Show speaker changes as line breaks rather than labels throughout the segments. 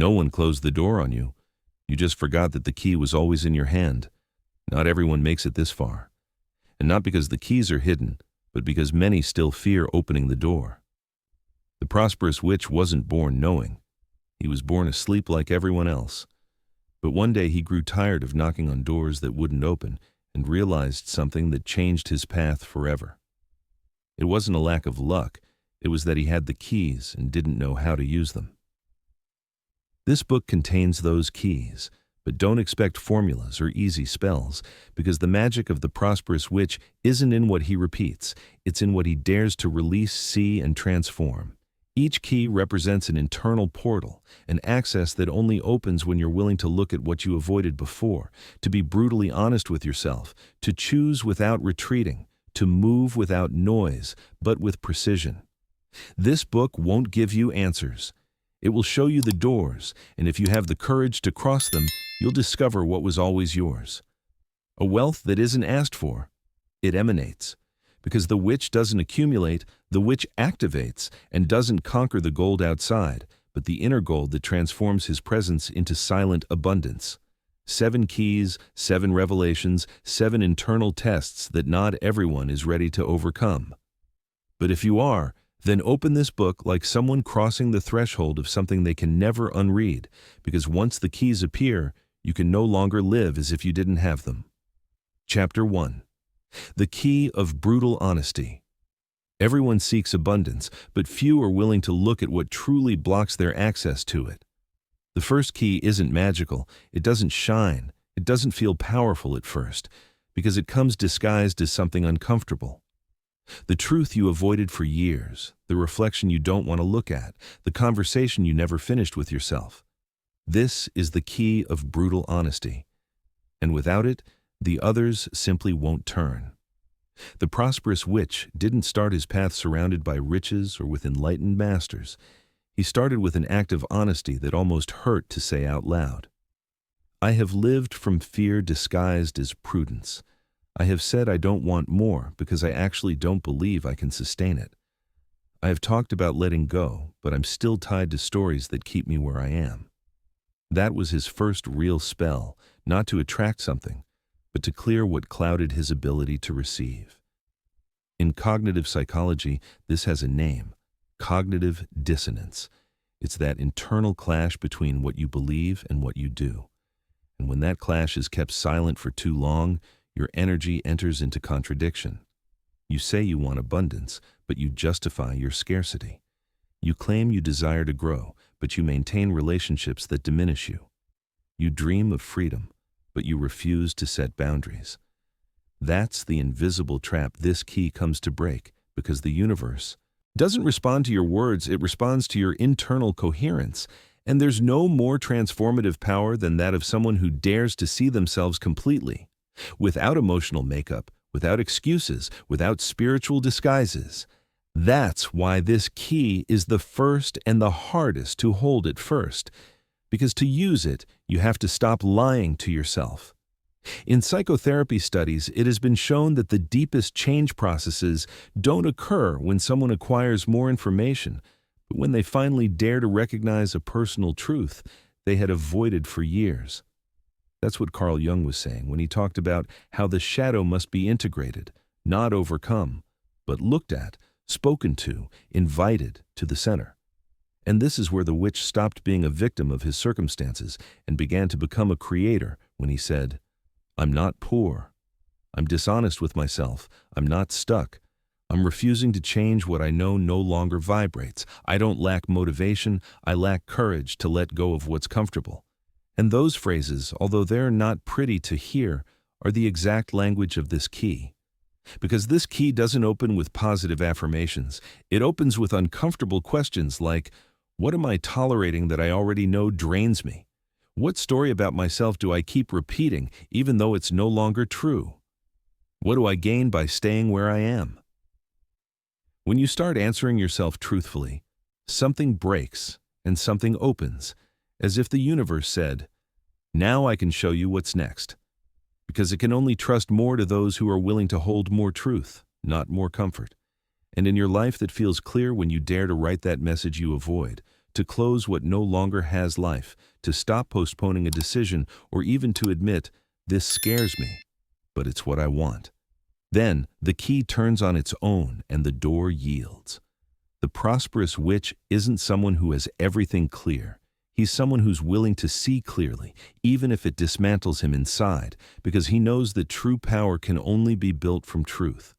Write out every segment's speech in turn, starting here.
No one closed the door on you. You just forgot that the key was always in your hand. Not everyone makes it this far. And not because the keys are hidden, but because many still fear opening the door. The prosperous witch wasn't born knowing. He was born asleep like everyone else. But one day he grew tired of knocking on doors that wouldn't open and realized something that changed his path forever. It wasn't a lack of luck, it was that he had the keys and didn't know how to use them. This book contains those keys, but don't expect formulas or easy spells, because the magic of the prosperous witch isn't in what he repeats, it's in what he dares to release, see, and transform. Each key represents an internal portal, an access that only opens when you're willing to look at what you avoided before, to be brutally honest with yourself, to choose without retreating, to move without noise, but with precision. This book won't give you answers. It will show you the doors, and if you have the courage to cross them, you'll discover what was always yours. A wealth that isn't asked for, it emanates. Because the witch doesn't accumulate, the witch activates and doesn't conquer the gold outside, but the inner gold that transforms his presence into silent abundance. 7 keys, 7 revelations, 7 internal tests that not everyone is ready to overcome. But if you are, then open this book like someone crossing the threshold of something they can never unread, because once the keys appear, you can no longer live as if you didn't have them. Chapter 1. The Key of Brutal Honesty. Everyone seeks abundance, but few are willing to look at what truly blocks their access to it. The first key isn't magical, it doesn't shine, it doesn't feel powerful at first, because it comes disguised as something uncomfortable. The truth you avoided for years, the reflection you don't want to look at, the conversation you never finished with yourself. This is the key of brutal honesty. And without it, the others simply won't turn. The prosperous witch didn't start his path surrounded by riches or with enlightened masters. He started with an act of honesty that almost hurt to say out loud. I have lived from fear disguised as prudence. I have said I don't want more because I actually don't believe I can sustain it. I have talked about letting go, but I'm still tied to stories that keep me where I am. That was his first real spell, not to attract something, but to clear what clouded his ability to receive. In cognitive psychology, this has a name: cognitive dissonance. It's that internal clash between what you believe and what you do. And when that clash is kept silent for too long, your energy enters into contradiction. You say you want abundance, but you justify your scarcity. You claim you desire to grow, but you maintain relationships that diminish you. You dream of freedom, but you refuse to set boundaries. That's the invisible trap this key comes to break, because the universe doesn't respond to your words, it responds to your internal coherence. And there's no more transformative power than that of someone who dares to see themselves completely, without emotional makeup, without excuses, without spiritual disguises. That's why this key is the first and the hardest to hold at first, because to use it, you have to stop lying to yourself. In psychotherapy studies, it has been shown that the deepest change processes don't occur when someone acquires more information, but when they finally dare to recognize a personal truth they had avoided for years. That's what Carl Jung was saying when he talked about how the shadow must be integrated, not overcome, but looked at, spoken to, invited to the center. And this is where the witch stopped being a victim of his circumstances and began to become a creator when he said, I'm not poor. I'm dishonest with myself. I'm not stuck. I'm refusing to change what I know no longer vibrates. I don't lack motivation. I lack courage to let go of what's comfortable. And those phrases, although they're not pretty to hear, are the exact language of this key. Because this key doesn't open with positive affirmations. It opens with uncomfortable questions like, what am I tolerating that I already know drains me? What story about myself do I keep repeating, even though it's no longer true? What do I gain by staying where I am? When you start answering yourself truthfully, something breaks and something opens, as if the universe said, now I can show you what's next. Because it can only trust more to those who are willing to hold more truth, not more comfort. And in your life that feels clear when you dare to write that message you avoid, to close what no longer has life, to stop postponing a decision, or even to admit, "This scares me, but it's what I want." Then the key turns on its own and the door yields. The prosperous witch isn't someone who has everything clear. He's someone who's willing to see clearly, even if it dismantles him inside, because he knows that true power can only be built from truth.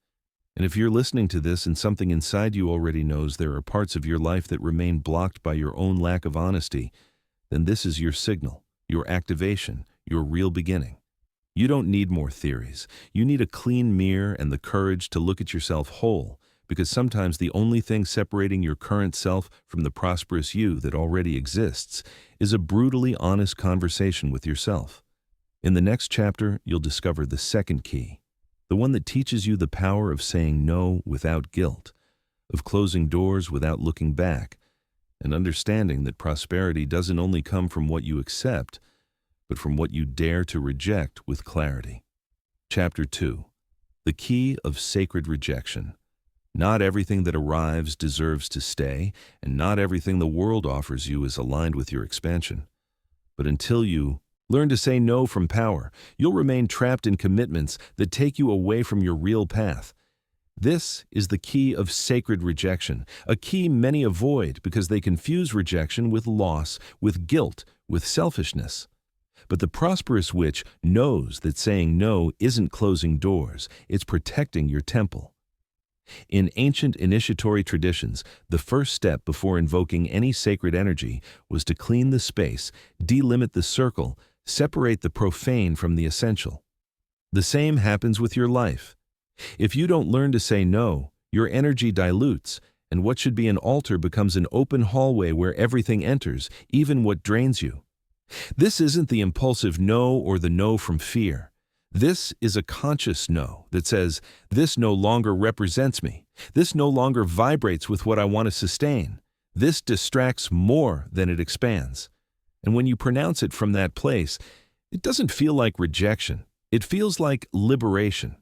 And if you're listening to this and something inside you already knows there are parts of your life that remain blocked by your own lack of honesty, then this is your signal, your activation, your real beginning. You don't need more theories. You need a clean mirror and the courage to look at yourself whole, because sometimes the only thing separating your current self from the prosperous you that already exists is a brutally honest conversation with yourself. In the next chapter, you'll discover the second key, the one that teaches you the power of saying no without guilt, of closing doors without looking back, and understanding that prosperity doesn't only come from what you accept, but from what you dare to reject with clarity. Chapter 2. The Key of Sacred Rejection. Not everything that arrives deserves to stay, and not everything the world offers you is aligned with your expansion. But until you learn to say no from power, you'll remain trapped in commitments that take you away from your real path. This is the key of sacred rejection, a key many avoid because they confuse rejection with loss, with guilt, with selfishness. But the prosperous witch knows that saying no isn't closing doors, it's protecting your temple. In ancient initiatory traditions, the first step before invoking any sacred energy was to clean the space, delimit the circle, separate the profane from the essential. The same happens with your life. If you don't learn to say no, your energy dilutes, and what should be an altar becomes an open hallway where everything enters, even what drains you. This isn't the impulsive no or the no from fear. This is a conscious no that says, this no longer represents me. This no longer vibrates with what I want to sustain. This distracts more than it expands. And when you pronounce it from that place, it doesn't feel like rejection. It feels like liberation.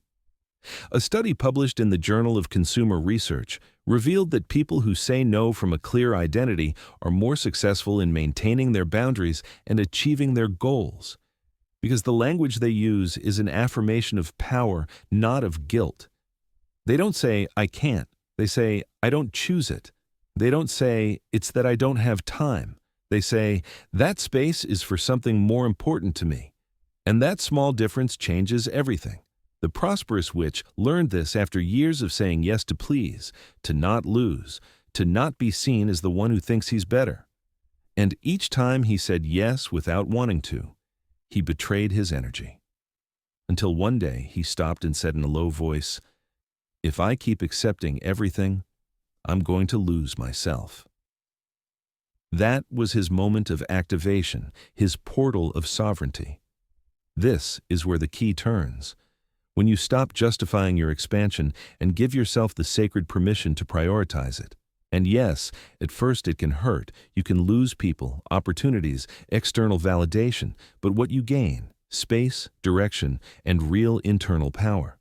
A study published in the Journal of Consumer Research revealed that people who say no from a clear identity are more successful in maintaining their boundaries and achieving their goals. Because the language they use is an affirmation of power, not of guilt. They don't say, "I can't." They say, "I don't choose it." They don't say, "It's that I don't have time." They say, "That space is for something more important to me." And that small difference changes everything. The prosperous witch learned this after years of saying yes to please, to not lose, to not be seen as the one who thinks he's better. And each time he said yes without wanting to, he betrayed his energy. Until one day he stopped and said in a low voice, "If I keep accepting everything, I'm going to lose myself." That was his moment of activation, his portal of sovereignty. This is where the key turns. When you stop justifying your expansion and give yourself the sacred permission to prioritize it. And yes, at first it can hurt. You can lose people, opportunities, external validation, but what you gain, space, direction, and real internal power.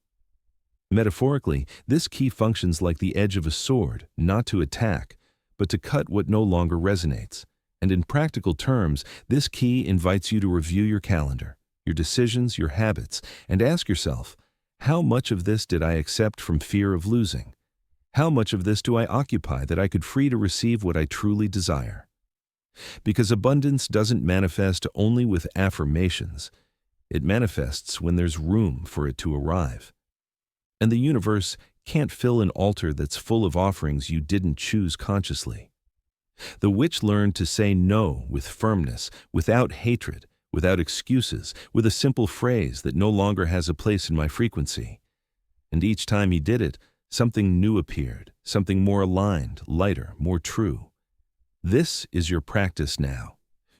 Metaphorically, this key functions like the edge of a sword, not to attack, but to cut what no longer resonates. And in practical terms, this key invites you to review your calendar, your decisions, your habits, and ask yourself, how much of this did I accept from fear of losing? How much of this do I occupy that I could free to receive what I truly desire? Because abundance doesn't manifest only with affirmations. It manifests when there's room for it to arrive. And the universe can't fill an altar that's full of offerings you didn't choose consciously. The witch learned to say no with firmness, without hatred, without excuses, with a simple phrase that no longer has a place in my frequency. And each time he did it, something new appeared, something more aligned, lighter, more true. This is your practice now.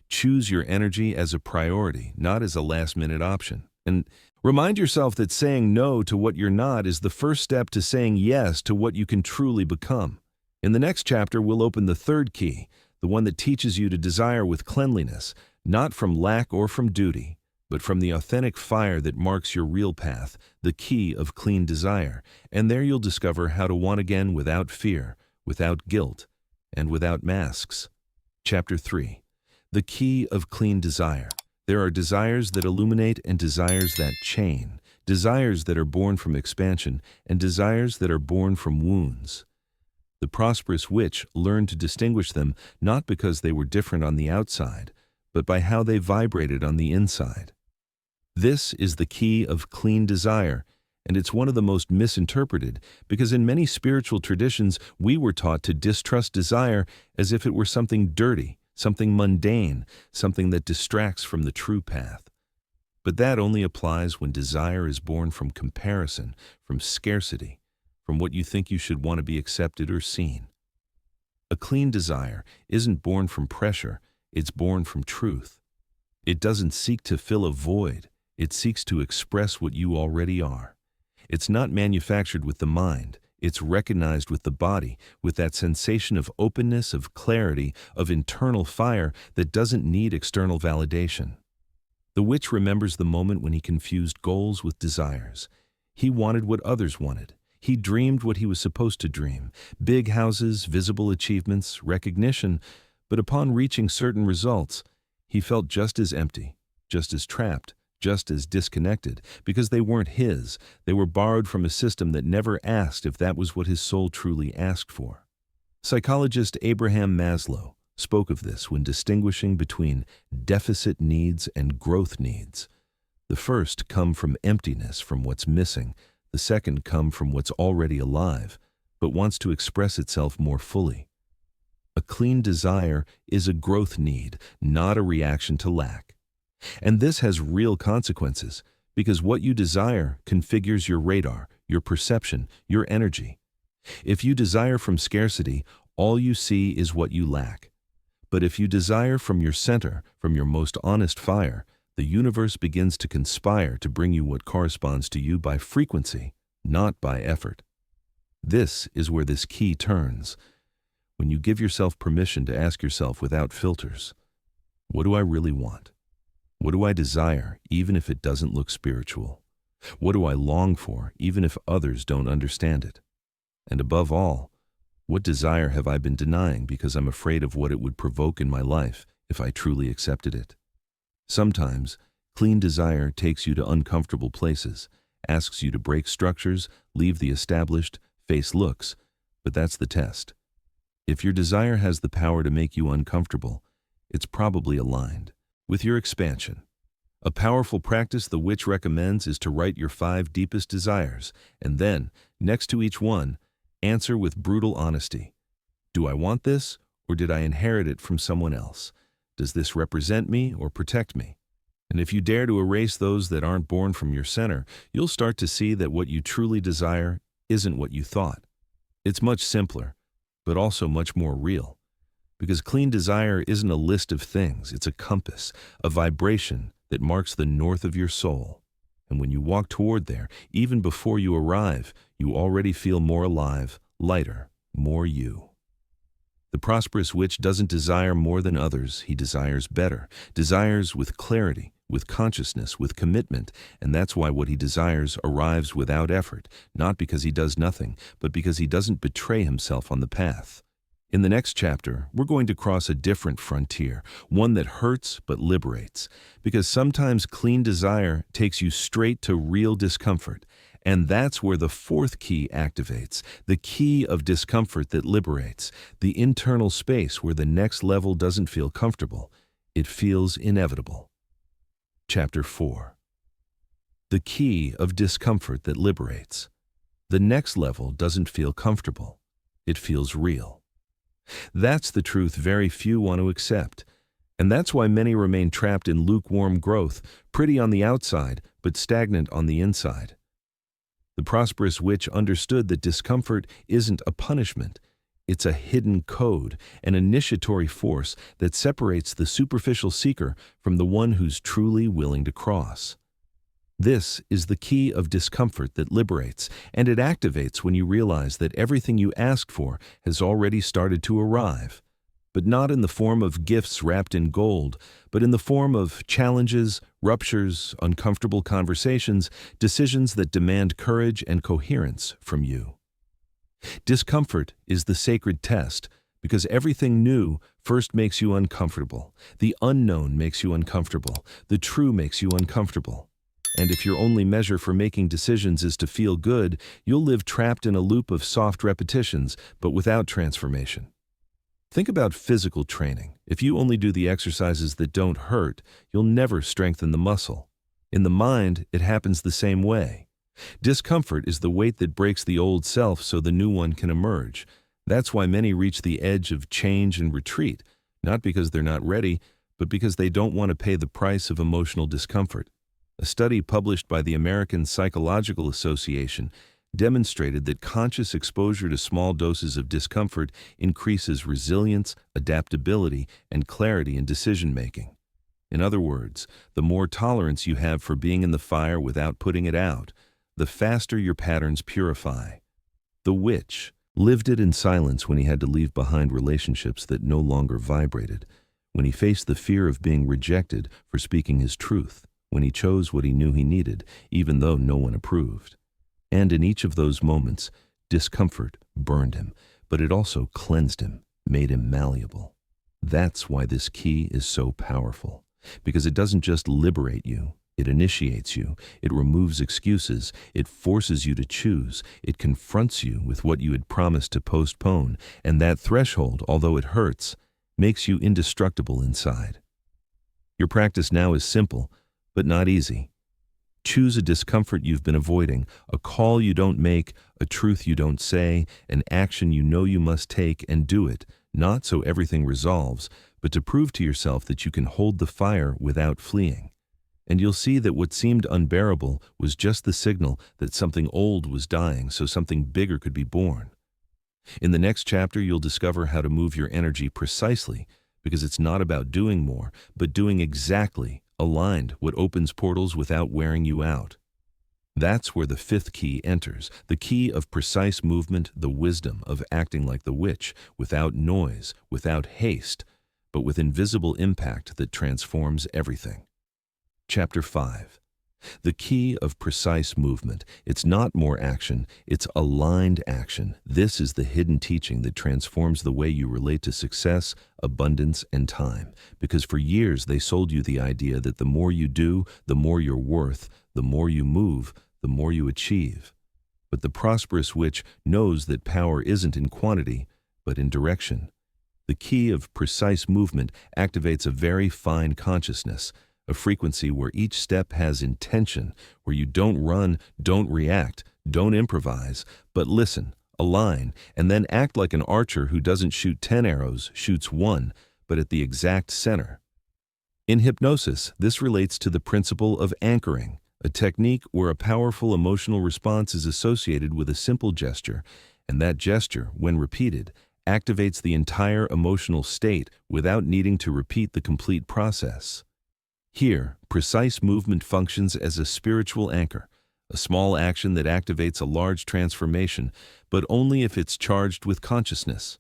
Choose your energy as a priority, not as a last-minute option. And remind yourself that saying no to what you're not is the first step to saying yes to what you can truly become. In the next chapter, we'll open the third key, the one that teaches you to desire with cleanliness, not from lack or from duty, but from the authentic fire that marks your real path, the key of clean desire. And there you'll discover how to want again without fear, without guilt, and without masks. Chapter 3. The Key of Clean Desire. There are desires that illuminate and desires that chain, desires that are born from expansion and desires that are born from wounds. The prosperous witch learned to distinguish them not because they were different on the outside, but by how they vibrated on the inside. This is the key of clean desire, and it's one of the most misinterpreted because in many spiritual traditions we were taught to distrust desire as if it were something dirty, something mundane, something that distracts from the true path. But that only applies when desire is born from comparison, from scarcity, from what you think you should want to be accepted or seen. A clean desire isn't born from pressure, it's born from truth. It doesn't seek to fill a void, it seeks to express what you already are. It's not manufactured with the mind, it's recognized with the body, with that sensation of openness, of clarity, of internal fire that doesn't need external validation. The witch remembers the moment when he confused goals with desires. He wanted what others wanted. He dreamed what he was supposed to dream. Big houses, visible achievements, recognition. But upon reaching certain results, he felt just as empty, just as trapped, just as disconnected, because they weren't his. They were borrowed from a system that never asked if that was what his soul truly asked for. Psychologist Abraham Maslow spoke of this when distinguishing between deficit needs and growth needs. The first come from emptiness, from what's missing. The second come from what's already alive, but wants to express itself more fully. A clean desire is a growth need, not a reaction to lack. And this has real consequences, because what you desire configures your radar, your perception, your energy. If you desire from scarcity, all you see is what you lack. But if you desire from your center, from your most honest fire, the universe begins to conspire to bring you what corresponds to you by frequency, not by effort. This is where this key turns. When you give yourself permission to ask yourself without filters, what do I really want? What do I desire, even if it doesn't look spiritual? What do I long for, even if others don't understand it? And above all, what desire have I been denying because I'm afraid of what it would provoke in my life if I truly accepted it? Sometimes, clean desire takes you to uncomfortable places, asks you to break structures, leave the established, face looks, but that's the test. If your desire has the power to make you uncomfortable, it's probably aligned with your expansion. A powerful practice the witch recommends is to write your 5 deepest desires, and then, next to each one, answer with brutal honesty. Do I want this, or did I inherit it from someone else? Does this represent me or protect me? And if you dare to erase those that aren't born from your center, you'll start to see that what you truly desire isn't what you thought. It's much simpler, but also much more real. Because clean desire isn't a list of things, it's a compass, a vibration that marks the north of your soul. And when you walk toward there, even before you arrive, you already feel more alive, lighter, more you. The prosperous witch doesn't desire more than others, he desires better, desires with clarity, with consciousness, with commitment, and that's why what he desires arrives without effort, not because he does nothing, but because he doesn't betray himself on the path. In the next chapter, we're going to cross a different frontier, one that hurts but liberates, because sometimes clean desire takes you straight to real discomfort, and that's where the 4th key activates, the key of discomfort that liberates, the internal space where the next level doesn't feel comfortable, it feels inevitable. Chapter 4. The key of discomfort that liberates. The next level doesn't feel comfortable, it feels real. That's the truth very few want to accept, and that's why many remain trapped in lukewarm growth, pretty on the outside, but stagnant on the inside. The prosperous witch understood that discomfort isn't a punishment, it's a hidden code, an initiatory force that separates the superficial seeker from the one who's truly willing to cross. This is the key of discomfort that liberates, and it activates when you realize that everything you asked for has already started to arrive, but not in the form of gifts wrapped in gold, but in the form of challenges, ruptures, uncomfortable conversations, decisions that demand courage and coherence from you. Discomfort is the sacred test, Because everything new first makes you uncomfortable. The unknown makes you uncomfortable. The true makes you uncomfortable. And if your only measure for making decisions is to feel good, you'll live trapped in a loop of soft repetitions, but without transformation. Think about physical training. If you only do the exercises that don't hurt, you'll never strengthen the muscle. In the mind, it happens the same way. Discomfort is the weight that breaks the old self so the new one can emerge. That's why many reach the edge of change and retreat, not because they're not ready, but because they don't want to pay the price of emotional discomfort. A study published by the American Psychological Association demonstrated that conscious exposure to small doses of discomfort increases resilience, adaptability, and clarity in decision-making. In other words, the more tolerance you have for being in the fire without putting it out, the faster your patterns purify. The witch lived it in silence when he had to leave behind relationships that no longer vibrated, when he faced the fear of being rejected for speaking his truth, when he chose what he knew he needed, even though no one approved. And in each of those moments, discomfort burned him, but it also cleansed him, made him malleable. That's why this key is so powerful, because it doesn't just liberate you, it initiates you, it removes excuses, it forces you to choose, it confronts you with what you had promised to postpone, and that threshold, although it hurts, makes you indestructible inside. Your practice now is simple, but not easy. Choose a discomfort you've been avoiding, a call you don't make, a truth you don't say, an action you know you must take, and do it, not so everything resolves, but to prove to yourself that you can hold the fire without fleeing. And you'll see that what seemed unbearable was just the signal that something old was dying so something bigger could be born. In the next chapter, you'll discover how to move your energy precisely, because it's not about doing more, but doing exactly aligned what opens portals without wearing you out. That's where the fifth key enters, the key of precise movement, the wisdom of acting like the witch, without noise, without haste, but with invisible impact that transforms everything. Chapter 5. The key of precise movement. It's not more action, it's aligned action. This is the hidden teaching that transforms the way you relate to success, abundance, and time. Because for years they sold you the idea that the more you do, the more you're worth, the more you move, the more you achieve. But the prosperous witch knows that power isn't in quantity, but in direction. The key of precise movement activates a very fine consciousness, a frequency where each step has intention, where you don't run, don't react, don't improvise, but listen, align, and then act like an archer who doesn't shoot 10 arrows, shoots one, but at the exact center. In hypnosis, this relates to the principle of anchoring, a technique where a powerful emotional response is associated with a simple gesture, and that gesture, when repeated, activates the entire emotional state without needing to repeat the complete process. Here, precise movement functions as a spiritual anchor, a small action that activates a large transformation, but only if it's charged with consciousness.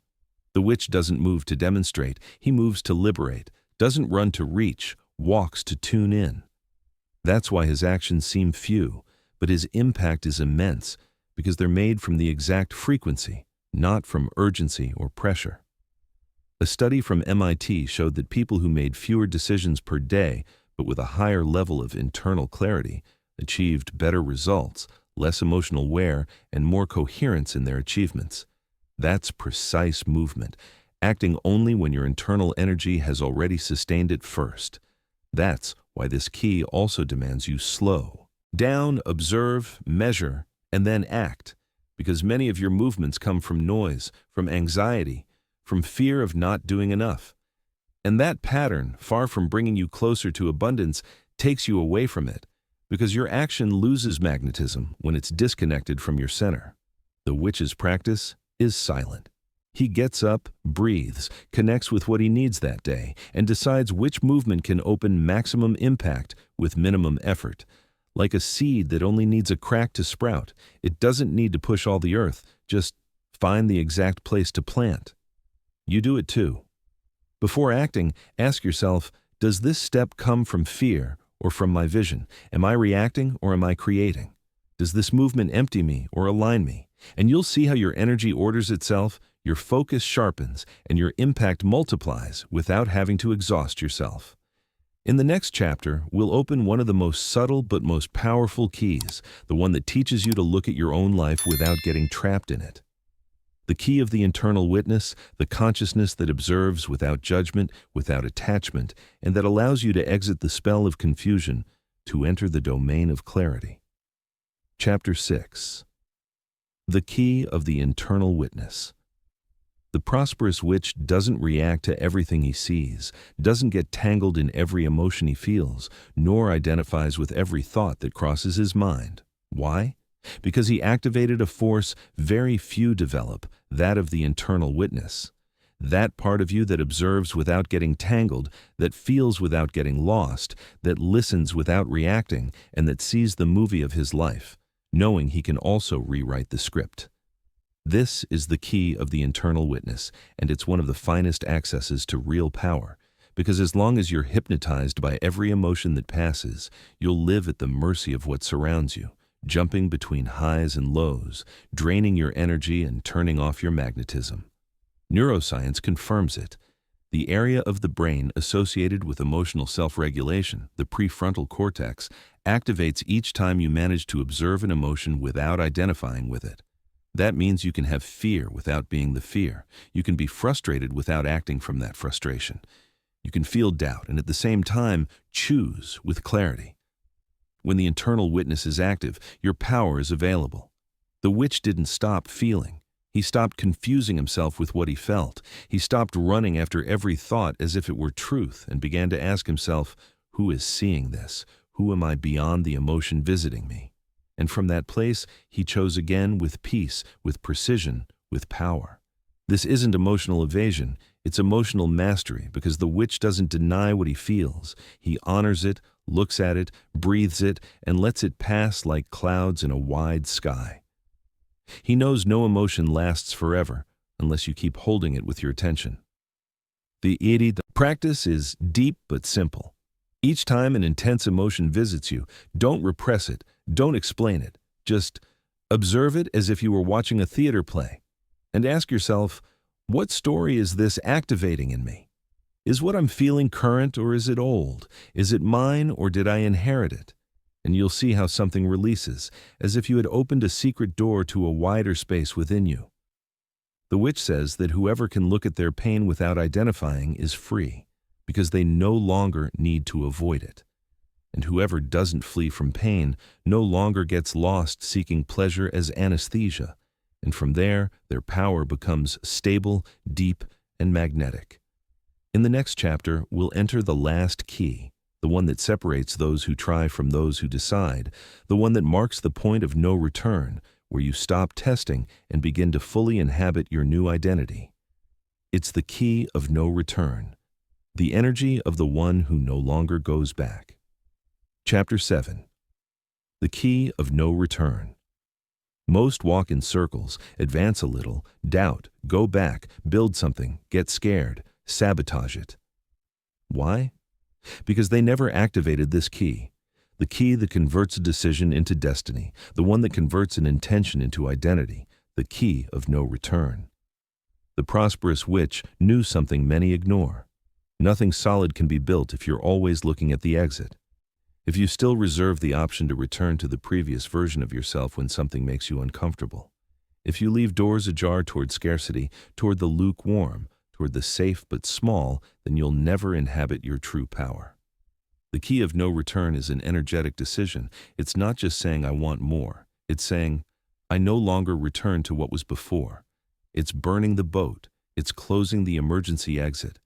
The witch doesn't move to demonstrate, he moves to liberate, doesn't run to reach, walks to tune in. That's why his actions seem few, but his impact is immense, because they're made from the exact frequency, not from urgency or pressure. A study from MIT showed that people who made fewer decisions per day, but with a higher level of internal clarity, achieved better results, less emotional wear, and more coherence in their achievements. That's precise movement, acting only when your internal energy has already sustained it first. That's why this key also demands you slow down, observe, measure, and then act, because many of your movements come from noise, from anxiety, from fear of not doing enough. And that pattern, far from bringing you closer to abundance, takes you away from it, because your action loses magnetism when it's disconnected from your center. The witch's practice is silent. He gets up, breathes, connects with what he needs that day, and decides which movement can open maximum impact with minimum effort. Like a seed that only needs a crack to sprout, it doesn't need to push all the earth, just find the exact place to plant. You do it too. Before acting, ask yourself, does this step come from fear or from my vision? Am I reacting or am I creating? Does this movement empty me or align me? And you'll see how your energy orders itself, your focus sharpens, and your impact multiplies without having to exhaust yourself. In the next chapter, we'll open one of the most subtle but most powerful keys, the one that teaches you to look at your own life without getting trapped in it. The key of the internal witness, the consciousness that observes without judgment, without attachment, and that allows you to exit the spell of confusion to enter the domain of clarity. Chapter 6. The key of the internal witness. The prosperous witch doesn't react to everything he sees, doesn't get tangled in every emotion he feels, nor identifies with every thought that crosses his mind. Why? Because he activated a force very few develop, that of the internal witness. That part of you that observes without getting tangled, that feels without getting lost, that listens without reacting, and that sees the movie of his life, knowing he can also rewrite the script. This is the key of the internal witness, and it's one of the finest accesses to real power, because as long as you're hypnotized by every emotion that passes, you'll live at the mercy of what surrounds you, jumping between highs and lows, draining your energy and turning off your magnetism. Neuroscience confirms it. The area of the brain associated with emotional self-regulation, the prefrontal cortex, activates each time you manage to observe an emotion without identifying with it. That means you can have fear without being the fear. You can be frustrated without acting from that frustration. You can feel doubt and at the same time choose with clarity. When the internal witness is active, your power is available. The witch didn't stop feeling. He stopped confusing himself with what he felt. He stopped running after every thought as if it were truth and began to ask himself, who is seeing this? Who am I beyond the emotion visiting me? And from that place, he chose again with peace, with precision, with power. This isn't emotional evasion, it's emotional mastery, because the witch doesn't deny what he feels. He honors it, looks at it, breathes it, and lets it pass like clouds in a wide sky. He knows no emotion lasts forever, unless you keep holding it with your attention. The practice is deep but simple. Each time an intense emotion visits you, don't repress it, don't explain it. Just observe it as if you were watching a theater play. And ask yourself, what story is this activating in me? Is what I'm feeling current or is it old? Is it mine or did I inherit it? And you'll see how something releases, as if you had opened a secret door to a wider space within you. The witch says that whoever can look at their pain without identifying is free, because they no longer need to avoid it. And whoever doesn't flee from pain no longer gets lost seeking pleasure as anesthesia, and from there, their power becomes stable, deep, and magnetic. In the next chapter, we'll enter the last key, the one that separates those who try from those who decide, the one that marks the point of no return, where you stop testing and begin to fully inhabit your new identity. It's the key of no return, the energy of the one who no longer goes back. Chapter 7. The key of no return. Most walk in circles, advance a little, doubt, go back, build something, get scared, sabotage it. Why? Because they never activated this key, the key that converts a decision into destiny, the one that converts an intention into identity, the key of no return. The prosperous witch knew something many ignore. Nothing solid can be built if you're always looking at the exit. If you still reserve the option to return to the previous version of yourself when something makes you uncomfortable. If you leave doors ajar toward scarcity, toward the lukewarm, toward the safe but small, then you'll never inhabit your true power. The key of no return is an energetic decision. It's not just saying I want more. It's saying I no longer return to what was before. It's burning the boat. It's closing the emergency exit.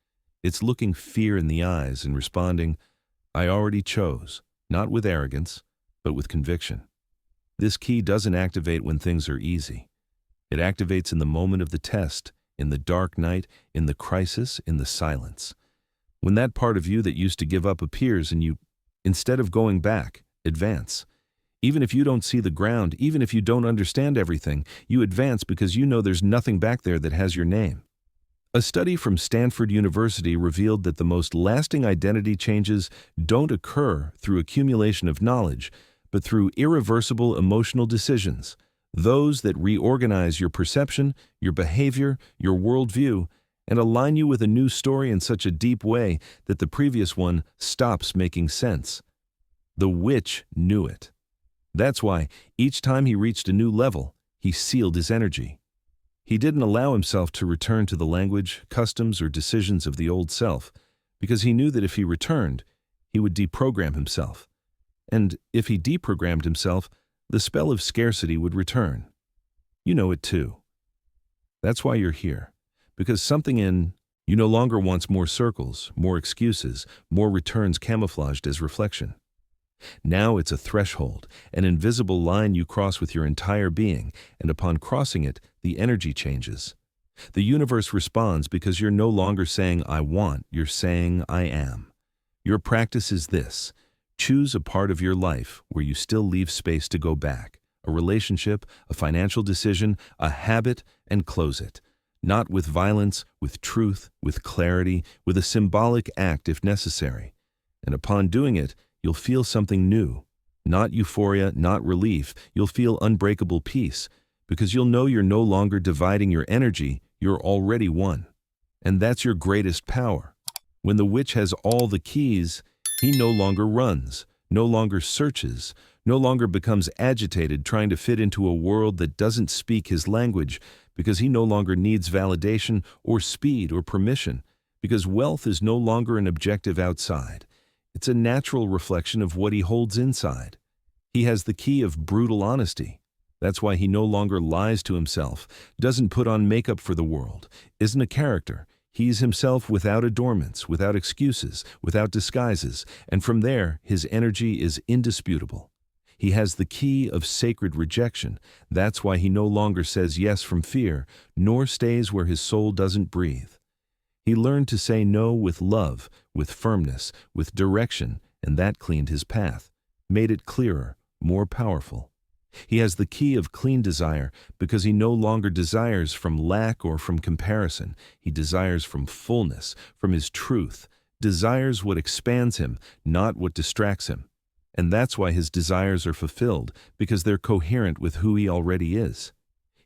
It's looking fear in the eyes and responding, I already chose, not with arrogance, but with conviction. This key doesn't activate when things are easy. It activates in the moment of the test, in the dark night, in the crisis, in the silence. When that part of you that used to give up appears and you, instead of going back, advance. Even if you don't see the ground, even if you don't understand everything, you advance because you know there's nothing back there that has your name. A study from Stanford University revealed that the most lasting identity changes don't occur through accumulation of knowledge, but through irreversible emotional decisions. Those that reorganize your perception, your behavior, your worldview, and align you with a new story in such a deep way that the previous one stops making sense. The witch knew it. That's why each time he reached a new level, he sealed his energy. He didn't allow himself to return to the language, customs, or decisions of the old self, because he knew that if he returned, he would deprogram himself. And if he deprogrammed himself, the spell of scarcity would return. You know it too. That's why you're here, because something in you no longer wants more circles, more excuses, more returns camouflaged as reflection. Now it's a threshold, an invisible line you cross with your entire being, and upon crossing it, the energy changes. The universe responds because you're no longer saying, "I want," you're saying, "I am." Your practice is this. Choose a part of your life where you still leave space to go back, a relationship, a financial decision, a habit, and close it. Not with violence, with truth, with clarity, with a symbolic act if necessary. And upon doing it, you'll feel something new. Not euphoria, not relief. You'll feel unbreakable peace, because you'll know you're no longer dividing your energy, you're already one. And that's your greatest power. When the witch has all the keys, he no longer runs, no longer searches, no longer becomes agitated trying to fit into a world that doesn't speak his language, because he no longer needs validation or speed or permission, because wealth is no longer an objective outside. It's a natural reflection of what he holds inside. He has the key of brutal honesty. That's why he no longer lies to himself, doesn't put on makeup for the world, isn't a character. He's himself without adornments, without excuses, without disguises, and from there, his energy is indisputable. He has the key of sacred rejection. That's why he no longer says yes from fear, nor stays where his soul doesn't breathe. He learned to say no with love, with firmness, with direction, and that cleaned his path, made it clearer, more powerful. He has the key of clean desire because he no longer desires from lack or from comparison. He desires from fullness, from his truth, desires what expands him, not what distracts him. And that's why his desires are fulfilled, because they're coherent with who he already is.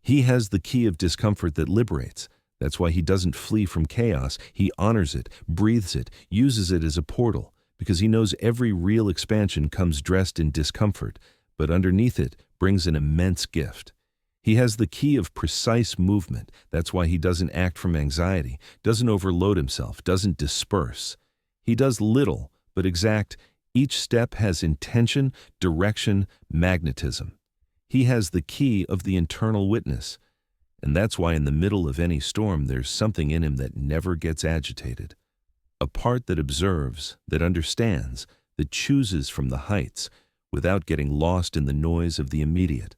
He has the key of discomfort that liberates. That's why he doesn't flee from chaos. He honors it, breathes it, uses it as a portal, because he knows every real expansion comes dressed in discomfort, but underneath it brings an immense gift. He has the key of precise movement. That's why he doesn't act from anxiety, doesn't overload himself, doesn't disperse. He does little, but exact. Each step has intention, direction, magnetism. He has the key of the internal witness. And that's why in the middle of any storm, there's something in him that never gets agitated. A part that observes, that understands, that chooses from the heights, without getting lost in the noise of the immediate.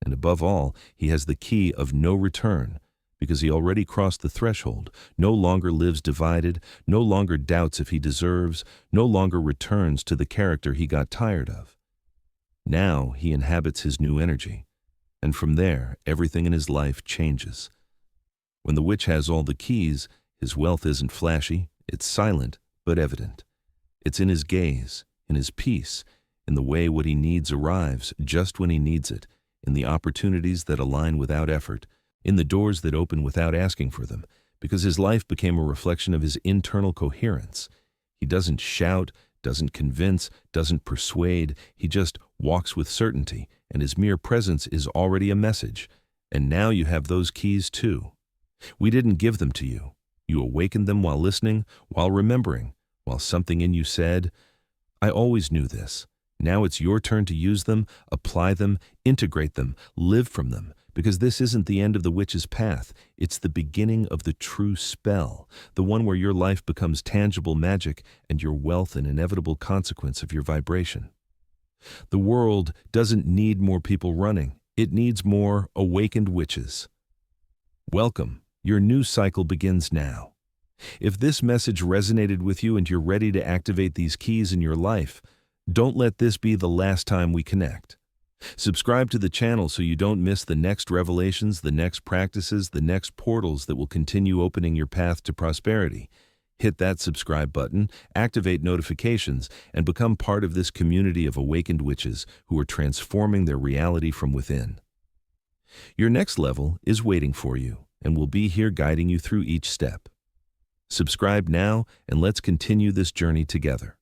And above all, he has the key of no return, because he already crossed the threshold, no longer lives divided, no longer doubts if he deserves, no longer returns to the character he got tired of. Now he inhabits his new energy. And from there, everything in his life changes. When the witch has all the keys, his wealth isn't flashy, it's silent, but evident. It's in his gaze, in his peace, in the way what he needs arrives just when he needs it, in the opportunities that align without effort, in the doors that open without asking for them, because his life became a reflection of his internal coherence. He doesn't shout, doesn't convince, doesn't persuade, he just walks with certainty, and his mere presence is already a message. And now you have those keys too. We didn't give them to you. You awakened them while listening, while remembering, while something in you said, "I always knew this." Now it's your turn to use them, apply them, integrate them, live from them, because this isn't the end of the witch's path. It's the beginning of the true spell, the one where your life becomes tangible magic and your wealth an inevitable consequence of your vibration. The world doesn't need more people running. It needs more awakened witches. Welcome. Your new cycle begins now. If this message resonated with you and you're ready to activate these keys in your life, don't let this be the last time we connect. Subscribe to the channel so you don't miss the next revelations, the next practices, the next portals that will continue opening your path to prosperity. Hit that subscribe button, activate notifications, and become part of this community of awakened witches who are transforming their reality from within. Your next level is waiting for you, and will be here guiding you through each step. Subscribe now, and let's continue this journey together.